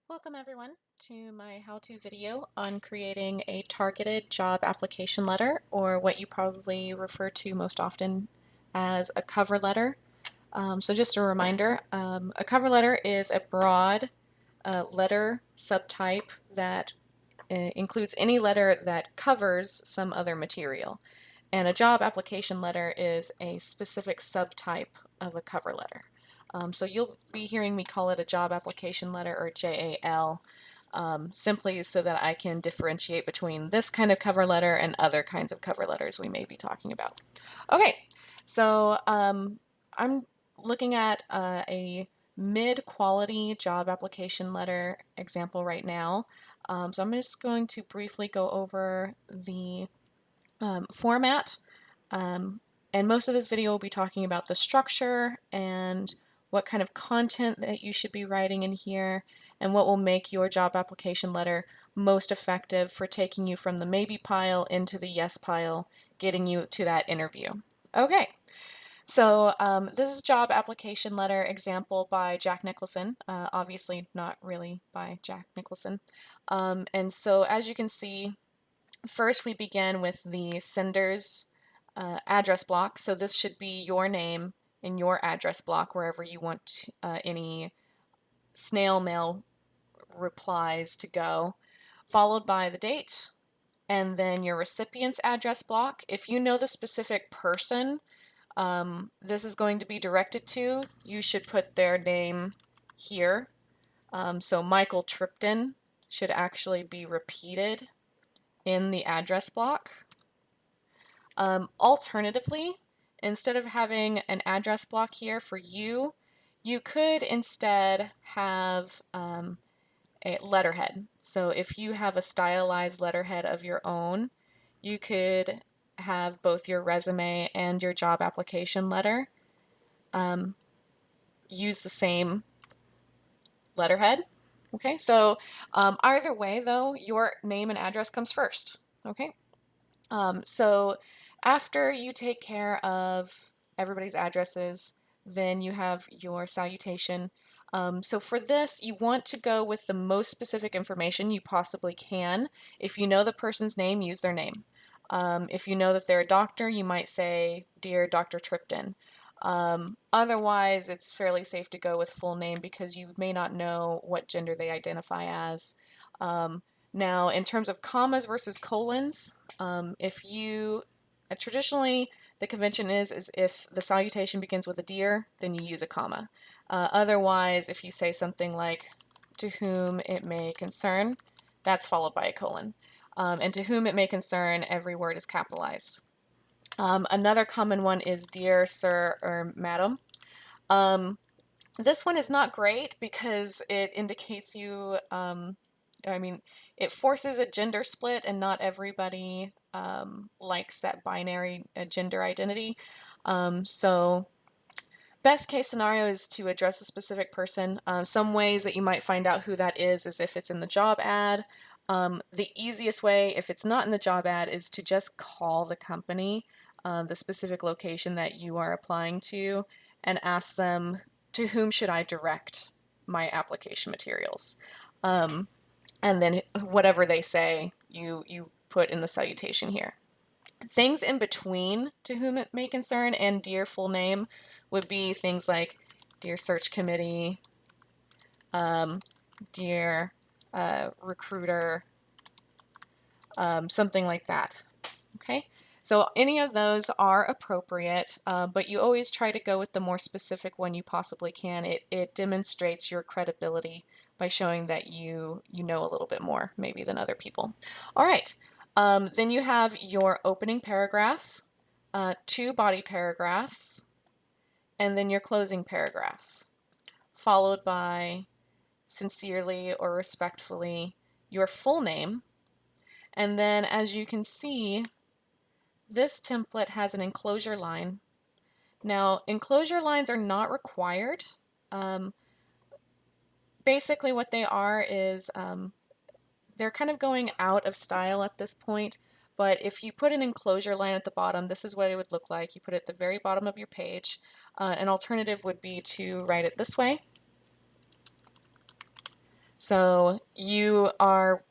Welcome everyone to my how-to video on creating a targeted job application letter, or what you probably refer to most often as a cover letter. So just a reminder, a cover letter is a broad letter subtype that includes any letter that covers some other material. And a job application letter is a specific subtype of a cover letter. So you'll be hearing me call it a job application letter, or JAL, simply so that I can differentiate between this kind of cover letter and other kinds of cover letters we may be talking about. Okay, so I'm looking at a mid-quality job application letter example right now. So I'm just going to briefly go over the format. And most of this video will be talking about the structure and what kind of content that you should be writing in here, and what will make your job application letter most effective for taking you from the maybe pile into the yes pile, getting you to that interview. Okay, so this is job application letter example by Jack Nicholson, obviously not really by Jack Nicholson. And so as you can see, first we begin with the sender's address block. So this should be your name in your address block wherever you want any snail mail replies to go, followed by the date, and then your recipient's address block. If you know the specific person this is going to be directed to, you should put their name here. So Michael Tripton should actually be repeated in the address block. Alternatively, instead of having an address block here for you, you could instead have a letterhead. So if you have a stylized letterhead of your own, you could have both your resume and your job application letter use the same letterhead. Okay, so either way though, your name and address comes first. Okay, so after you take care of everybody's addresses, then you have your salutation. So for this, you want to go with the most specific information you possibly can. If you know the person's name, use their name. If you know that they're a doctor, you might say, "Dear Dr. Tripton." Otherwise, it's fairly safe to go with full name because you may not know what gender they identify as. Now, in terms of commas versus colons, if you traditionally the convention is if the salutation begins with a dear, then you use a comma. Otherwise, if you say something like "to whom it may concern," that's followed by a colon. And "to whom it may concern," every word is capitalized. Another common one is "dear sir" or "madam." This one is not great because it indicates you, I mean, it forces a gender split, and not everybody likes that binary gender identity. So best case scenario is to address a specific person. Some ways that you might find out who that is if it's in the job ad. The easiest way, if it's not in the job ad, is to just call the company, the specific location that you are applying to, and ask them, "To whom should I direct my application materials?" And then whatever they say, you put in the salutation here. Things in between "to whom it may concern" and "dear" full name would be things like "dear search committee," "dear recruiter," something like that. Okay, so any of those are appropriate, but you always try to go with the more specific one you possibly can. It demonstrates your credibility by showing that you know a little bit more maybe than other people. All right, then you have your opening paragraph, two body paragraphs, and then your closing paragraph, followed by "sincerely" or "respectfully," your full name. And then, as you can see, this template has an enclosure line. Now, enclosure lines are not required. Basically what they are is they're kind of going out of style at this point, but if you put an enclosure line at the bottom, this is what it would look like. You put it at the very bottom of your page. An alternative would be to write it this way. So you are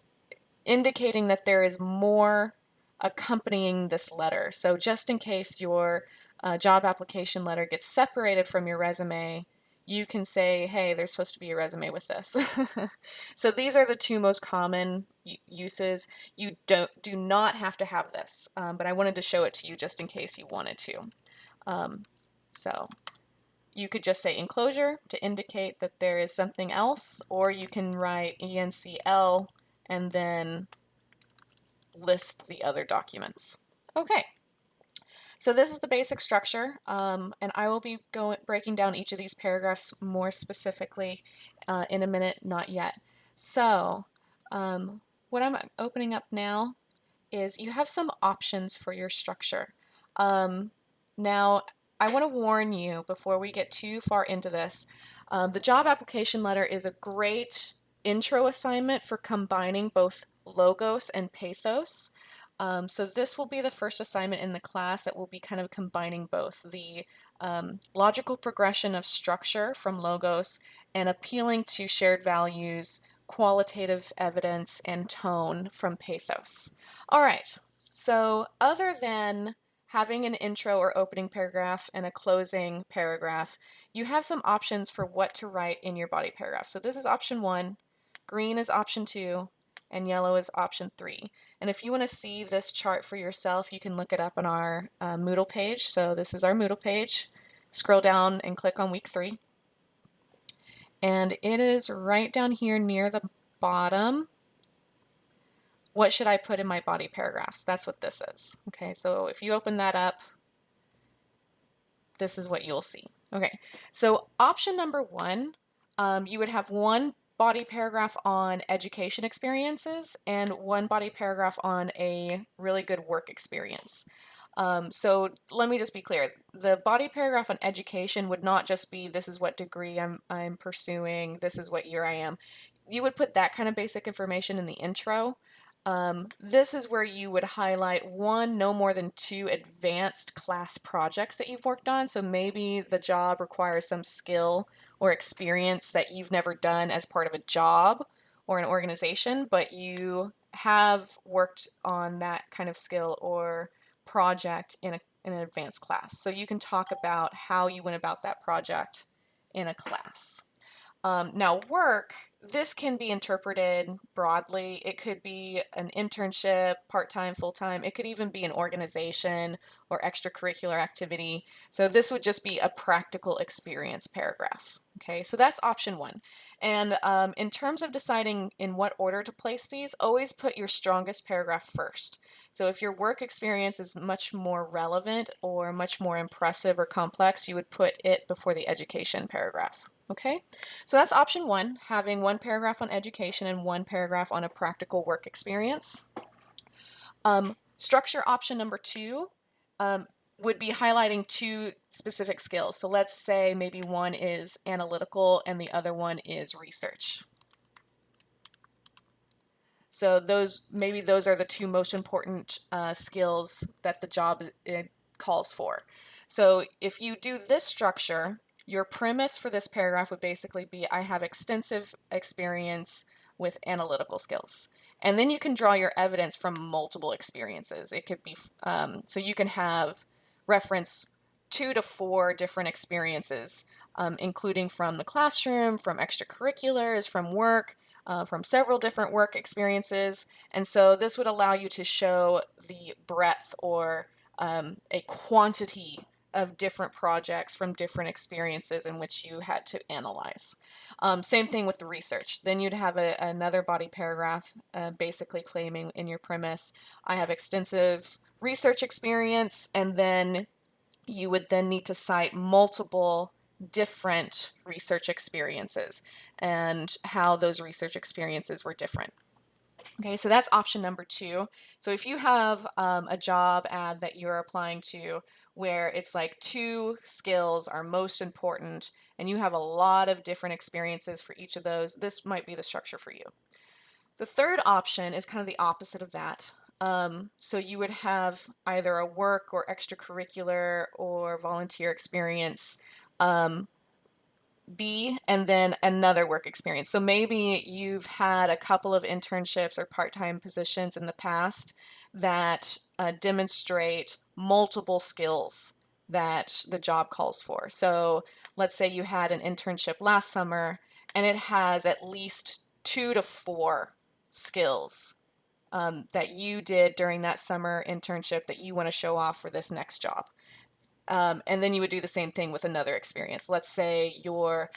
indicating that there is more accompanying this letter. So just in case your job application letter gets separated from your resume, you can say, hey, there's supposed to be a resume with this. So these are the two most common uses. You do not have to have this, but I wanted to show it to you just in case you wanted to. So you could just say enclosure to indicate that there is something else, or you can write ENCL and then list the other documents. Okay, so this is the basic structure, and I will be breaking down each of these paragraphs more specifically in a minute, not yet. So what I'm opening up now is you have some options for your structure. Now, I want to warn you before we get too far into this, the job application letter is a great intro assignment for combining both logos and pathos. So this will be the first assignment in the class that will be kind of combining both the logical progression of structure from logos and appealing to shared values, qualitative evidence, and tone from pathos. All right, so other than having an intro or opening paragraph and a closing paragraph, you have some options for what to write in your body paragraph. So this is option 1, green is option 2, and yellow is option 3. And if you want to see this chart for yourself, you can look it up on our Moodle page. So this is our Moodle page. Scroll down and click on week 3. And it is right down here near the bottom. What should I put in my body paragraphs? That's what this is. Okay, so if you open that up, this is what you'll see. Okay, so option number 1, you would have one body paragraph on education experiences and one body paragraph on a really good work experience. So let me just be clear. The body paragraph on education would not just be, this is what degree I'm pursuing, this is what year I am. You would put that kind of basic information in the intro. This is where you would highlight one, no more than 2 advanced class projects that you've worked on. So maybe the job requires some skill or experience that you've never done as part of a job or an organization, but you have worked on that kind of skill or project in an advanced class. So you can talk about how you went about that project in a class. Now, work, this can be interpreted broadly. It could be an internship, part-time, full-time. It could even be an organization or extracurricular activity. So this would just be a practical experience paragraph. Okay, so that's option 1. And in terms of deciding in what order to place these, always put your strongest paragraph first. So if your work experience is much more relevant or much more impressive or complex, you would put it before the education paragraph. Okay, so that's option 1, having one paragraph on education and one paragraph on a practical work experience. Structure option number 2 would be highlighting 2 specific skills. So let's say maybe one is analytical and the other one is research. So maybe those are the 2 most important skills that the job calls for. So if you do this structure, your premise for this paragraph would basically be, I have extensive experience with analytical skills. And then you can draw your evidence from multiple experiences. It could be, so you can have reference 2 to 4 different experiences, including from the classroom, from extracurriculars, from work, from several different work experiences. And so this would allow you to show the breadth or a quantity of different projects from different experiences in which you had to analyze. Same thing with the research. Then you'd have another body paragraph basically claiming in your premise, I have extensive research experience, and then you would then need to cite multiple different research experiences and how those research experiences were different. Okay, so that's option number 2. So if you have a job ad that you're applying to where it's like 2 skills are most important and you have a lot of different experiences for each of those, this might be the structure for you. The third option is kind of the opposite of that. So you would have either a work or extracurricular or volunteer experience B, and then another work experience. So maybe you've had a couple of internships or part-time positions in the past that demonstrate multiple skills that the job calls for. So let's say you had an internship last summer and it has at least 2 to 4 skills that you did during that summer internship that you want to show off for this next job. And then you would do the same thing with another experience. Let's say you're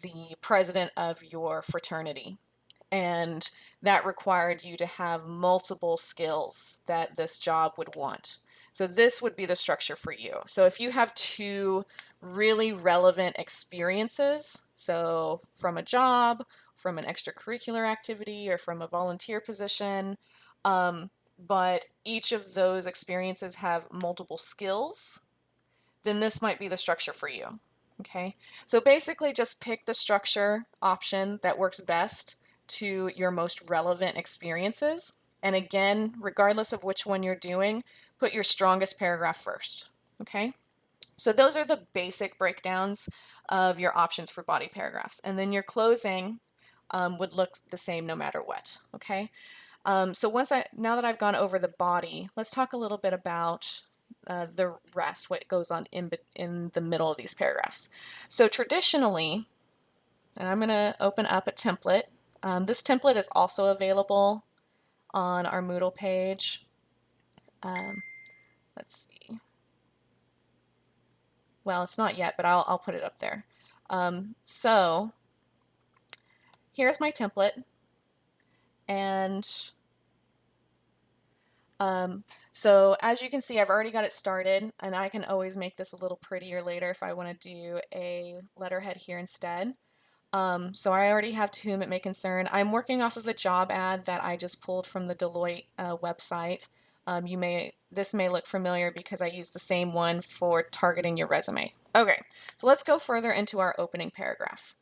the president of your fraternity, and that required you to have multiple skills that this job would want. So this would be the structure for you. So if you have 2 really relevant experiences, so from a job, from an extracurricular activity, or from a volunteer position, but each of those experiences have multiple skills, then this might be the structure for you. Okay, so basically just pick the structure option that works best to your most relevant experiences. And again, regardless of which one you're doing, put your strongest paragraph first. Okay, so those are the basic breakdowns of your options for body paragraphs. And then your closing would look the same no matter what. Okay, so now that I've gone over the body, let's talk a little bit about the rest, what goes on in the middle of these paragraphs. So traditionally, and I'm going to open up a template. This template is also available on our Moodle page. Let's see. Well, it's not yet, but I'll put it up there. So here's my template, and so as you can see, I've already got it started, and I can always make this a little prettier later if I want to do a letterhead here instead. So I already have To Whom It May Concern. I'm working off of a job ad that I just pulled from the Deloitte website. This may look familiar because I used the same one for targeting your resume. Okay, so let's go further into our opening paragraph.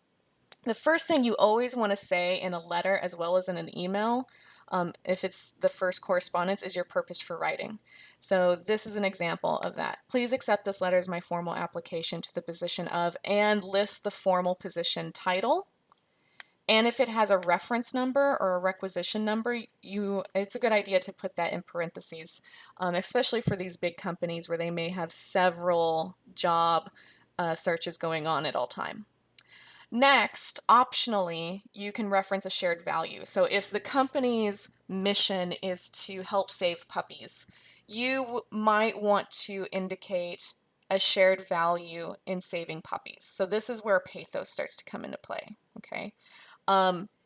The first thing you always want to say in a letter as well as in an email, if it's the first correspondence, is your purpose for writing. So this is an example of that. Please accept this letter as my formal application to the position of, and list the formal position title. And if it has a reference number or a requisition number, it's a good idea to put that in parentheses, especially for these big companies where they may have several job searches going on at all time. Next, optionally, you can reference a shared value. So if the company's mission is to help save puppies, you might want to indicate a shared value in saving puppies. So this is where pathos starts to come into play, okay?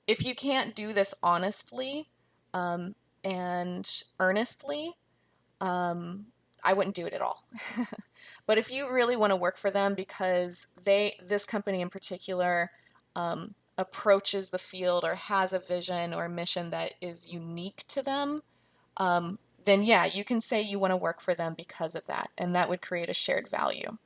If you can't do this honestly and earnestly, I wouldn't do it at all. But if you really want to work for them because this company in particular approaches the field or has a vision or a mission that is unique to them, then yeah, you can say you want to work for them because of that, and that would create a shared value.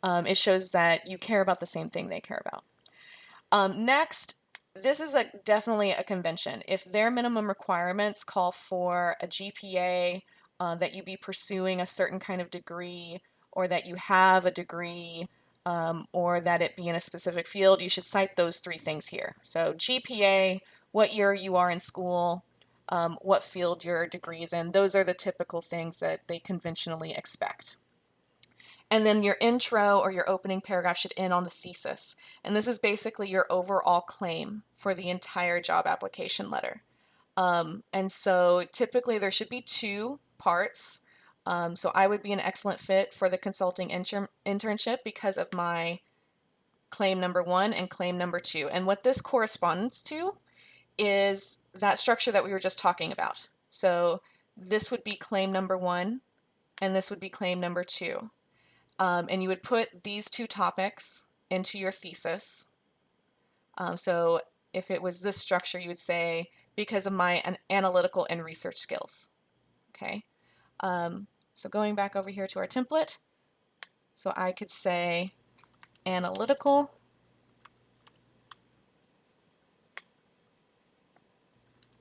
It shows that you care about the same thing they care about. Next, this is definitely a convention. If their minimum requirements call for a GPA, that you be pursuing a certain kind of degree, or that you have a degree, or that it be in a specific field, you should cite those 3 things here. So GPA, what year you are in school, what field your degree is in. Those are the typical things that they conventionally expect. And then your intro or your opening paragraph should end on the thesis. And this is basically your overall claim for the entire job application letter. And so typically there should be 2 parts. So I would be an excellent fit for the consulting internship because of my claim number 1 and claim number 2. And what this corresponds to is that structure that we were just talking about. So this would be claim number 1 and this would be claim number 2. And you would put these 2 topics into your thesis. So if it was this structure, you would say, because of my analytical and research skills. Okay. So going back over here to our template, so I could say analytical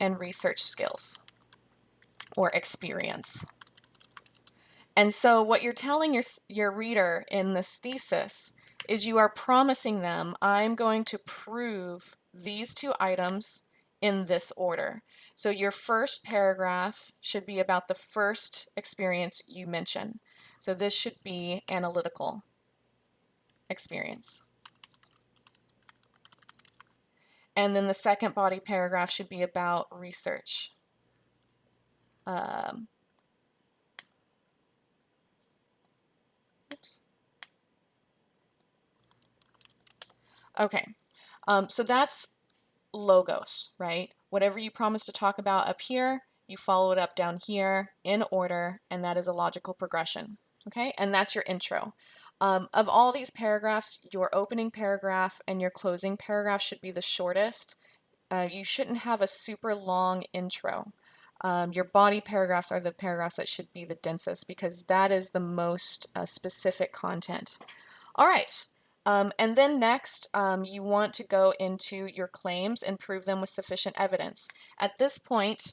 and research skills or experience. And so what you're telling your reader in this thesis is you are promising them, I'm going to prove these two items in this order. So your first paragraph should be about the first experience you mention. So this should be analytical experience. And then the second body paragraph should be about research. Oops. Okay, so that's logos, right? Whatever you promise to talk about up here, you follow it up down here in order, and that is a logical progression, okay? And that's your intro. Of all these paragraphs, your opening paragraph and your closing paragraph should be the shortest. You shouldn't have a super long intro. Your body paragraphs are the paragraphs that should be the densest because that is the most specific content. All right. And then next, you want to go into your claims and prove them with sufficient evidence. At this point,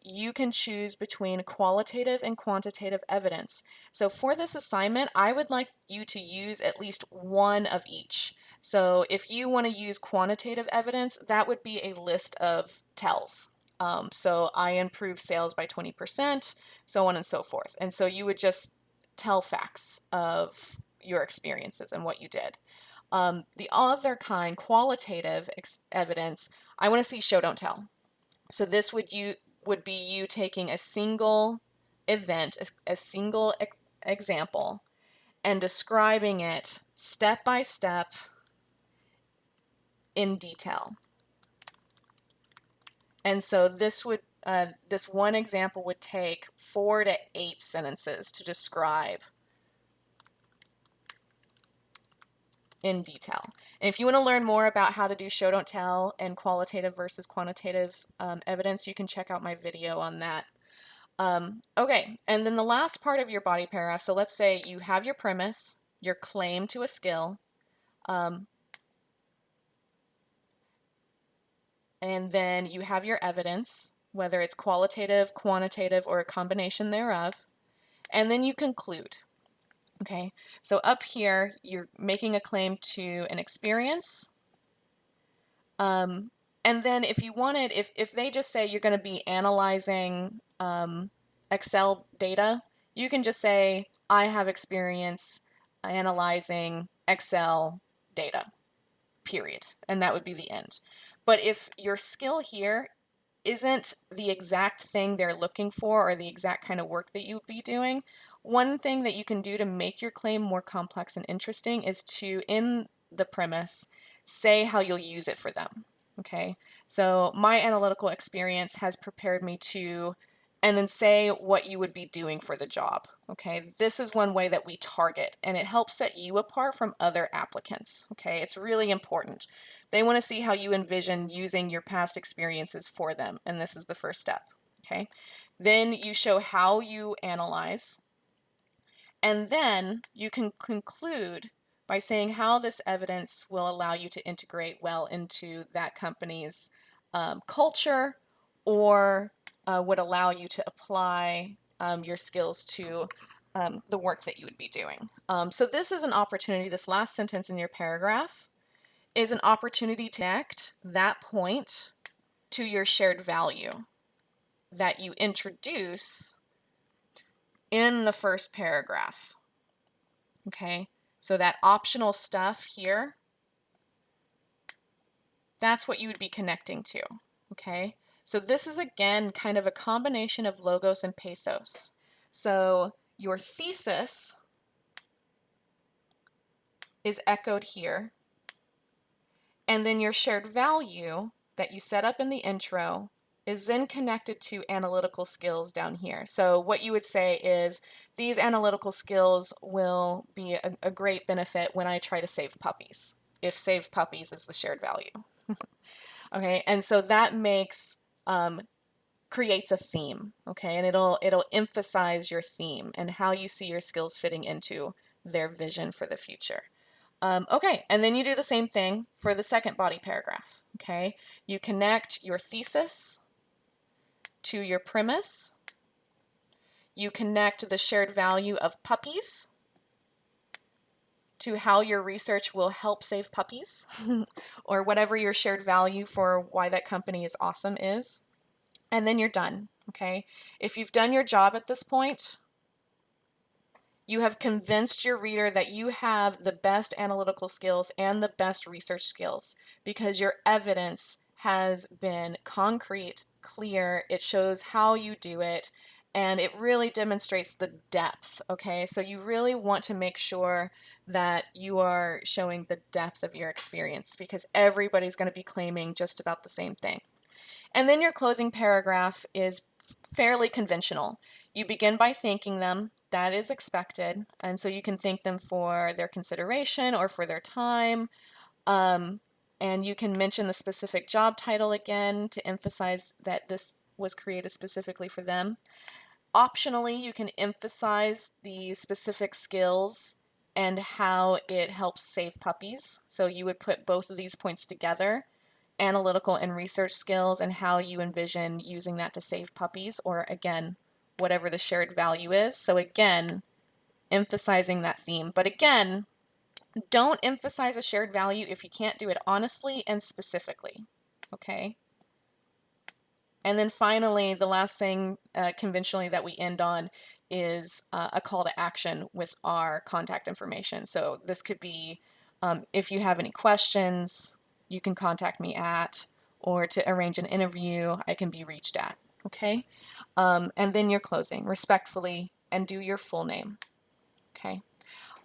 you can choose between qualitative and quantitative evidence. So for this assignment, I would like you to use at least one of each. So if you want to use quantitative evidence, that would be a list of tells. So I improved sales by 20%, so on and so forth. And so you would just tell facts of your experiences and what you did. The other kind, qualitative evidence, I want to see show, don't tell. So this would be you taking a single event, a single example, and describing it step by step in detail. And so this one example would take 4 to 8 sentences to describe in detail. And if you want to learn more about how to do show, don't tell and qualitative versus quantitative evidence, you can check out my video on that. Okay, and then the last part of your body paragraph, so let's say you have your premise, your claim to a skill, and then you have your evidence, whether it's qualitative, quantitative, or a combination thereof, and then you conclude. Okay, so up here, you're making a claim to an experience. And then if you wanted, if they just say you're going to be analyzing Excel data, you can just say, I have experience analyzing Excel data, period. And that would be the end. But if your skill here isn't the exact thing they're looking for or the exact kind of work that you'd be doing, one thing that you can do to make your claim more complex and interesting is to, in the premise, say how you'll use it for them. Okay, so my analytical experience has prepared me to, and then say what you would be doing for the job. Okay, this is one way that we target, and it helps set you apart from other applicants. Okay, it's really important. They want to see how you envision using your past experiences for them, and this is the first step. Okay, then you show how you analyze, and then you can conclude by saying how this evidence will allow you to integrate well into that company's culture, or would allow you to apply your skills to the work that you would be doing. So this is an opportunity, this last sentence in your paragraph is an opportunity to connect that point to your shared value that you introduce in the first paragraph. Okay, so that optional stuff here, that's what you would be connecting to. Okay, so this is again kind of a combination of logos and pathos. So your thesis is echoed here, and then your shared value that you set up in the intro is then connected to analytical skills down here. So what you would say is these analytical skills will be a great benefit when I try to save puppies, if save puppies is the shared value. Okay, and so that makes creates a theme, okay, and it'll emphasize your theme and how you see your skills fitting into their vision for the future. Okay, and then you do the same thing for the second body paragraph. Okay, you connect your thesis to your premise. You connect the shared value of puppies. to how your research will help save puppies or whatever your shared value for why that company is awesome is. And then you're done, okay? If you've done your job at this point, you have convinced your reader that you have the best analytical skills and the best research skills because your evidence has been concrete, clear, it shows how you do it, and it really demonstrates the depth, okay? So you really want to make sure that you are showing the depth of your experience because everybody's going to be claiming just about the same thing. And then your closing paragraph is fairly conventional. You begin by thanking them. That is expected. And so you can thank them for their consideration or for their time. And you can mention the specific job title again to emphasize that this was created specifically for them. Optionally, you can emphasize the specific skills and how it helps save puppies. So you would put both of these points together, analytical and research skills, and how you envision using that to save puppies, or again, whatever the shared value is. So again, emphasizing that theme. But again, don't emphasize a shared value if you can't do it honestly and specifically, okay? And then finally, the last thing conventionally that we end on is a call to action with our contact information. So this could be if you have any questions, you can contact me at, or to arrange an interview, I can be reached at, okay? And then your closing, respectfully, and do your full name, okay?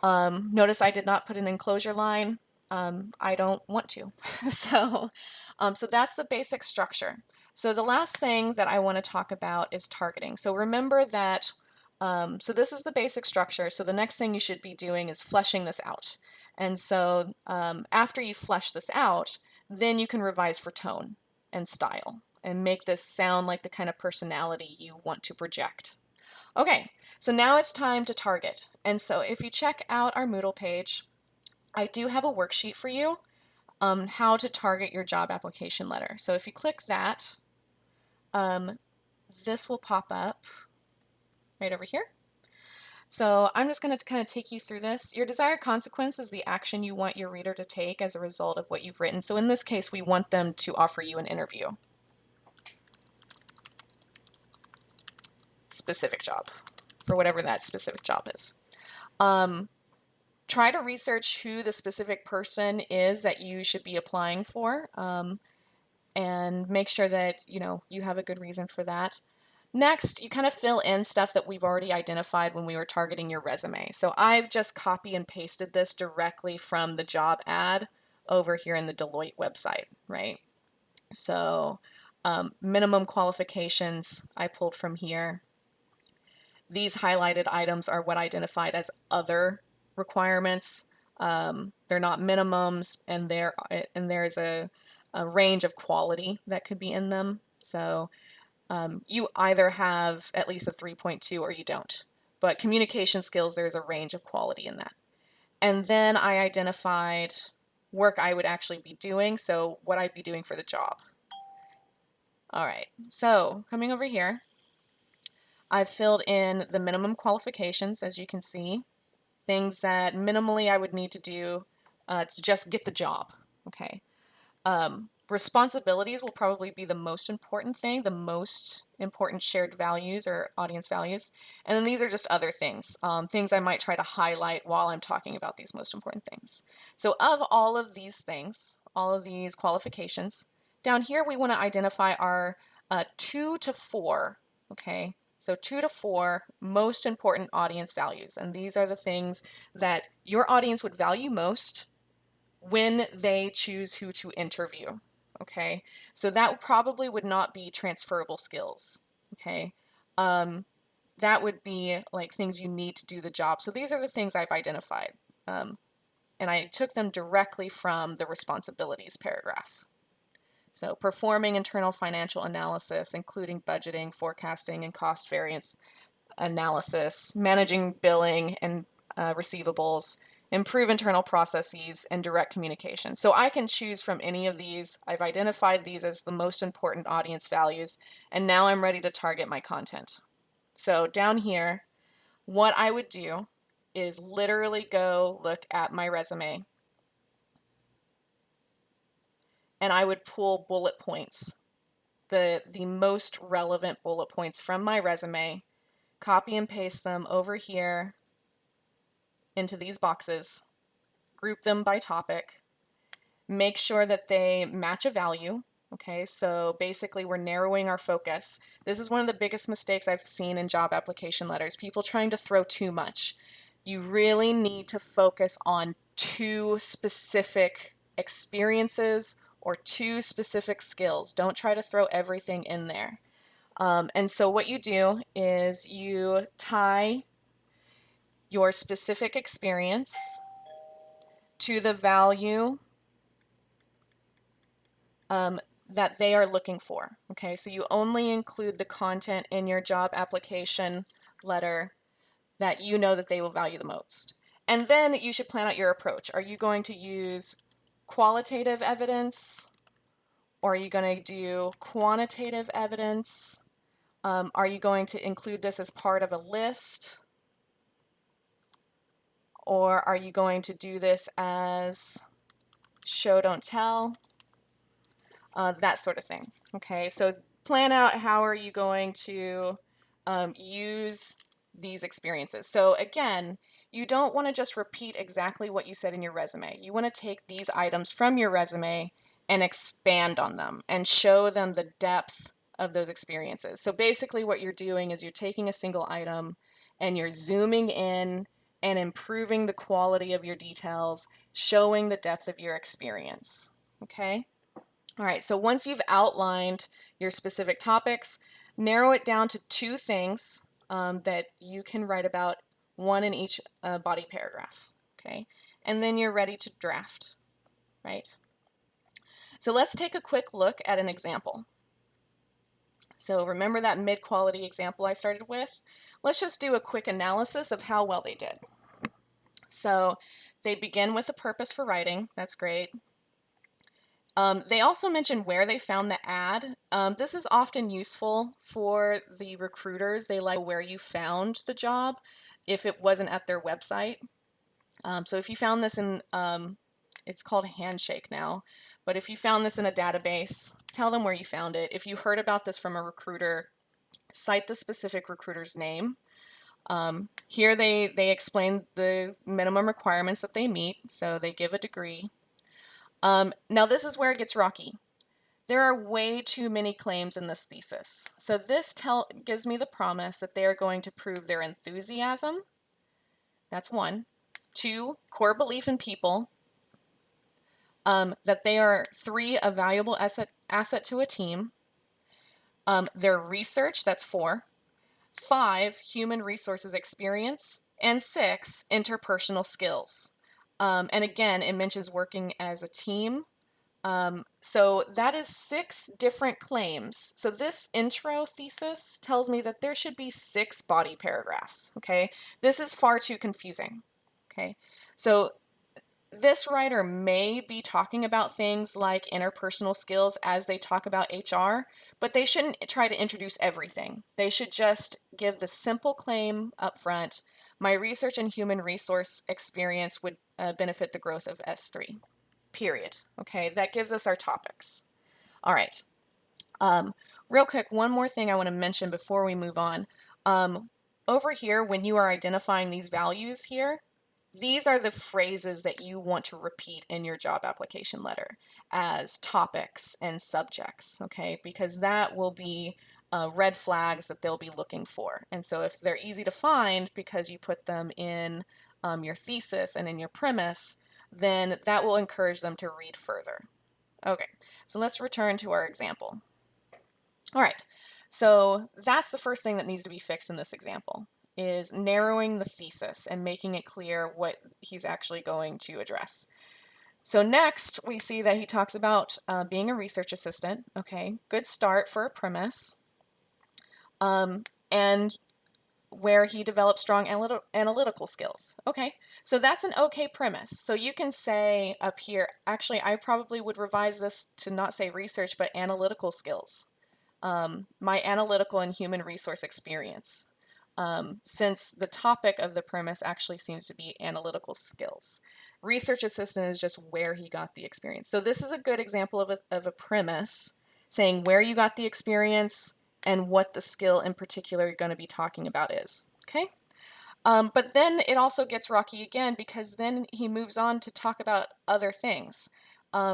Notice I did not put an enclosure line. I don't want to. So that's the basic structure. So the last thing that I want to talk about is targeting. So remember that, so this is the basic structure. So the next thing you should be doing is fleshing this out. And so after you flesh this out, then you can revise for tone and style and make this sound like the kind of personality you want to project. Okay, so now it's time to target. And so if you check out our Moodle page, I do have a worksheet for you how to target your job application letter. So if you click that, this will pop up right over here. So I'm just going to kind of take you through this. Your desired consequence is the action you want your reader to take as a result of what you've written. So in this case, we want them to offer you an interview. Specific job, for whatever that specific job is. Try to research who the specific person is that you should be applying for, and make sure that you have a good reason for that. Next, you kind of fill in stuff that we've already identified when we were targeting your resume. So I've just copy and pasted this directly from the job ad over here in the Deloitte website, right? So minimum qualifications I pulled from here. These highlighted items are what I identified as other requirements. They're not minimums, and there's a range of quality that could be in them. So you either have at least a 3.2 or you don't. But communication skills, there's a range of quality in that. And then I identified work I would actually be doing, so what I'd be doing for the job. All right, so coming over here, I've filled in the minimum qualifications, as you can see, things that minimally I would need to do to just get the job, okay? Responsibilities will probably be the most important thing, the most important shared values or audience values. And then these are just other things, things I might try to highlight while I'm talking about these most important things. So of all of these things, all of these qualifications, down here we want to identify our 2 to 4, okay? So 2 to 4 most important audience values. And these are the things that your audience would value most when they choose who to interview, okay? So that probably would not be transferable skills, okay? That would be like things you need to do the job. So these are the things I've identified. And I took them directly from the responsibilities paragraph. So performing internal financial analysis, including budgeting, forecasting, and cost variance analysis, managing billing and receivables, improve internal processes, and direct communication. So I can choose from any of these. I've identified these as the most important audience values, and now I'm ready to target my content. So down here, what I would do is literally go look at my resume, and I would pull bullet points, the most relevant bullet points from my resume, copy and paste them over here into these boxes, group them by topic, make sure that they match a value. Okay, so basically we're narrowing our focus. This is one of the biggest mistakes I've seen in job application letters, people trying to throw too much. You really need to focus on 2 specific experiences or 2 specific skills. Don't try to throw everything in there. And so what you do is you tie your specific experience to the value that they are looking for. Okay, so you only include the content in your job application letter that you know that they will value the most. And then you should plan out your approach. Are you going to use qualitative evidence, or are you going to do quantitative evidence? Are you going to include this as part of a list? Or are you going to do this as show, don't tell? That sort of thing. Okay, so plan out how are you going to use these experiences. So again, you don't want to just repeat exactly what you said in your resume. You want to take these items from your resume and expand on them and show them the depth of those experiences. So basically what you're doing is you're taking a single item and you're zooming in and improving the quality of your details, showing the depth of your experience. Okay? All right, so once you've outlined your specific topics, narrow it down to 2 things that you can write about, 1 in each body paragraph, okay? And then you're ready to draft, right? So let's take a quick look at an example. So remember that mid-quality example I started with? Let's just do a quick analysis of how well they did. So they begin with a purpose for writing. That's great. They also mentioned where they found the ad. This is often useful for the recruiters. They like where you found the job if it wasn't at their website. So if you found this in, it's called Handshake now, but if you found this in a database, tell them where you found it. If you heard about this from a recruiter, cite the specific recruiter's name. Here they explain the minimum requirements that they meet, so they give a degree. Now this is where it gets rocky. There are way too many claims in this thesis. So this gives me the promise that they are going to prove their enthusiasm. That's 1. 2, core belief in people. That they are 3, a valuable asset to a team. Their research, that's 4. 5, human resources experience. And 6, interpersonal skills. And again, it mentions working as a team. So that is 6 different claims. So this intro thesis tells me that there should be 6 body paragraphs, okay? This is far too confusing, okay? So this writer may be talking about things like interpersonal skills as they talk about HR, but they shouldn't try to introduce everything. They should just give the simple claim up front. My research and human resource experience would benefit the growth of S3. Period. Okay, that gives us our topics. All right. Real quick, one more thing I want to mention before we move on. Over here, when you are identifying these values here, these are the phrases that you want to repeat in your job application letter as topics and subjects, okay? Because that will be red flags that they'll be looking for. And so if they're easy to find because you put them in your thesis and in your premise, then that will encourage them to read further. Okay, so let's return to our example. All right, so that's the first thing that needs to be fixed in this example, is narrowing the thesis and making it clear what he's actually going to address. So next, we see that he talks about being a research assistant. Okay, good start for a premise. And where he develops strong analytical skills. Okay, so that's an okay premise. So you can say up here, actually, I probably would revise this to not say research, but analytical skills. My analytical and human resource experience. since the topic of the premise actually seems to be analytical skills. Research assistant is just where he got the experience. So this is a good example of a premise saying where you got the experience and what the skill in particular you're going to be talking about is. Okay? But then it also gets rocky again because then he moves on to talk about other things.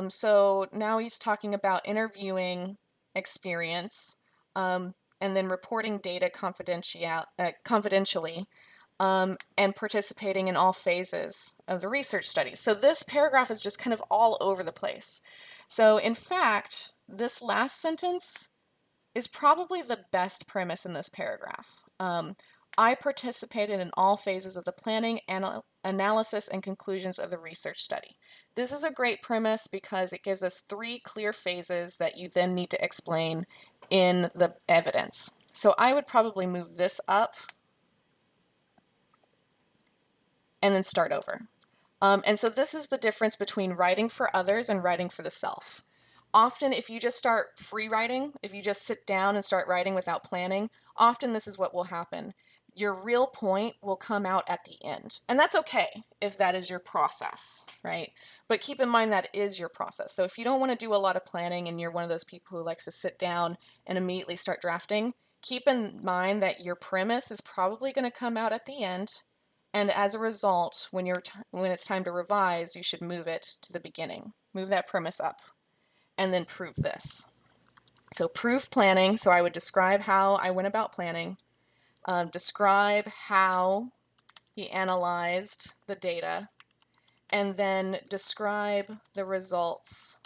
So now he's talking about interviewing experience and then reporting data confidentially and participating in all phases of the research study. So this paragraph is just kind of all over the place. So in fact, this last sentence is probably the best premise in this paragraph. I participated in all phases of the planning, analysis, and conclusions of the research study. This is a great premise because it gives us 3 clear phases that you then need to explain in the evidence. So I would probably move this up and then start over. And so this is the difference between writing for others and writing for the self. Often if you just start free writing, if you just sit down and start writing without planning, often this is what will happen. Your real point will come out at the end. And that's okay if that is your process, right? But keep in mind that is your process. So if you don't want to do a lot of planning and you're one of those people who likes to sit down and immediately start drafting, keep in mind that your premise is probably going to come out at the end. And as a result, when it's time to revise, you should move it to the beginning. Move that premise up and then prove this. So prove planning, so I would describe how I went about planning, describe how he analyzed the data, and then describe the results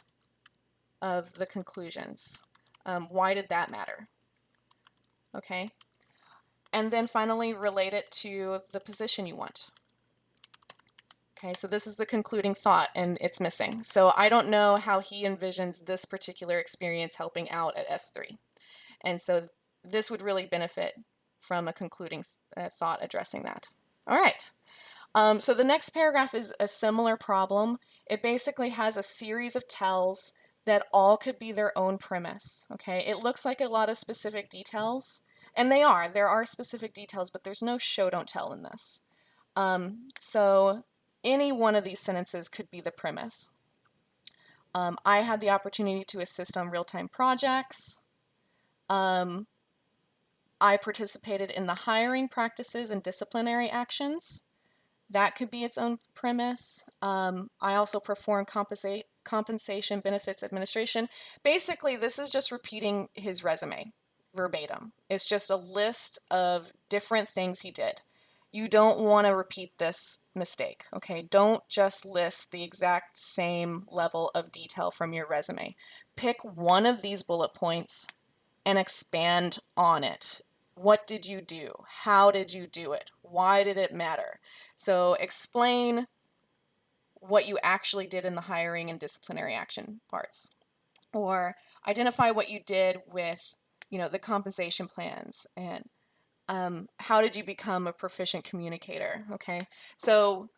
of the conclusions. Why did that matter? Okay. And then finally relate it to the position you want. Okay, so this is the concluding thought and it's missing. So I don't know how he envisions this particular experience helping out at S3. And so this would really benefit from a concluding thought addressing that. All right. So the next paragraph is a similar problem. It basically has a series of tells that all could be their own premise. Okay, it looks like a lot of specific details, and there are specific details, but there's no show don't tell in this. So any one of these sentences could be the premise. I had the opportunity to assist on real-time projects. I participated in the hiring practices and disciplinary actions. That could be its own premise. I also perform compensation benefits administration. Basically, this is just repeating his resume verbatim. It's just a list of different things he did. You don't want to repeat this mistake, okay? Don't just list the exact same level of detail from your resume. Pick one of these bullet points and expand on it. What did you do? How did you do it? Why did it matter? So explain what you actually did in the hiring and disciplinary action parts. Or identify what you did with, the compensation plans and how did you become a proficient communicator, okay? So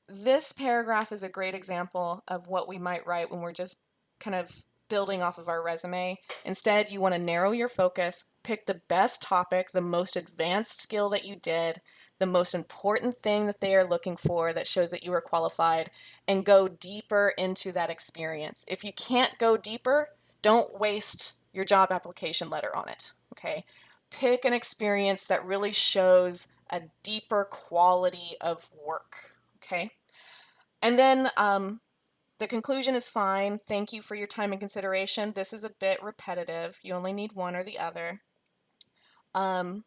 this paragraph is a great example of what we might write when we're just kind of building off of our resume. Instead, you want to narrow your focus, pick the best topic, the most advanced skill that you did, the most important thing that they are looking for that shows that you are qualified, and go deeper into that experience. If you can't go deeper, don't waste your job application letter on it, okay? Pick an experience that really shows a deeper quality of work, okay? And then the conclusion is fine. Thank you for your time and consideration. This is a bit repetitive. You only need one or the other. Kind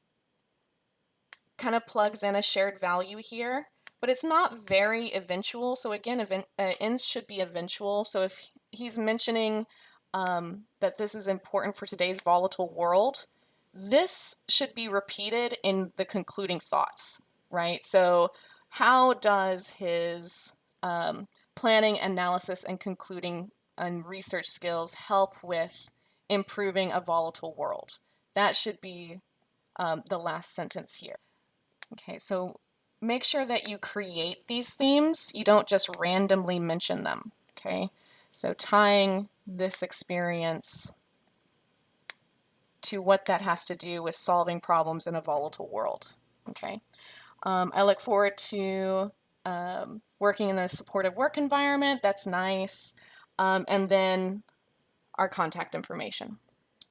of plugs in a shared value here, but it's not very eventual. So again, ends should be eventual. So if he's mentioning that this is important for today's volatile world, this should be repeated in the concluding thoughts, right? So how does his planning, analysis, and concluding and research skills help with improving a volatile world? That should be the last sentence here. Okay, so make sure that you create these themes. You don't just randomly mention them, okay? So tying this experience to what that has to do with solving problems in a volatile world. Okay. I look forward to working in a supportive work environment. That's nice. And then our contact information.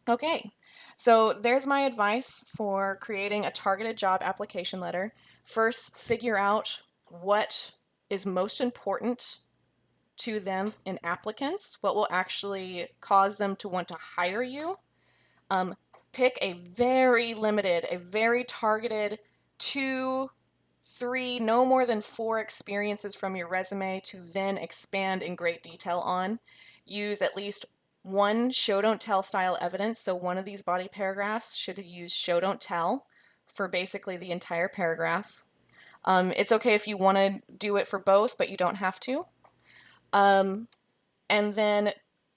Okay, so there's my advice for creating a targeted job application letter. First, figure out what is most important to them in applicants, what will actually cause them to want to hire you. Um, Pick a very limited, a very targeted 2, 3, no more than 4 experiences from your resume to then expand in great detail on. Use at least one show don't tell style evidence. So one of these body paragraphs should use show don't tell for basically the entire paragraph. It's okay if you want to do it for both, but you don't have to. Um, and then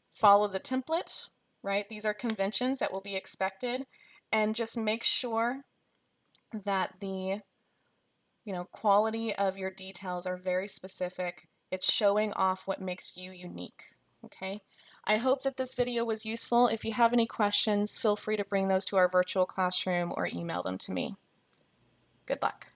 follow the template, right? These are conventions that will be expected, and just make sure that the quality of your details are very specific. It's showing off what makes you unique, okay? I hope that this video was useful. If you have any questions, feel free to bring those to our virtual classroom or email them to me. Good luck.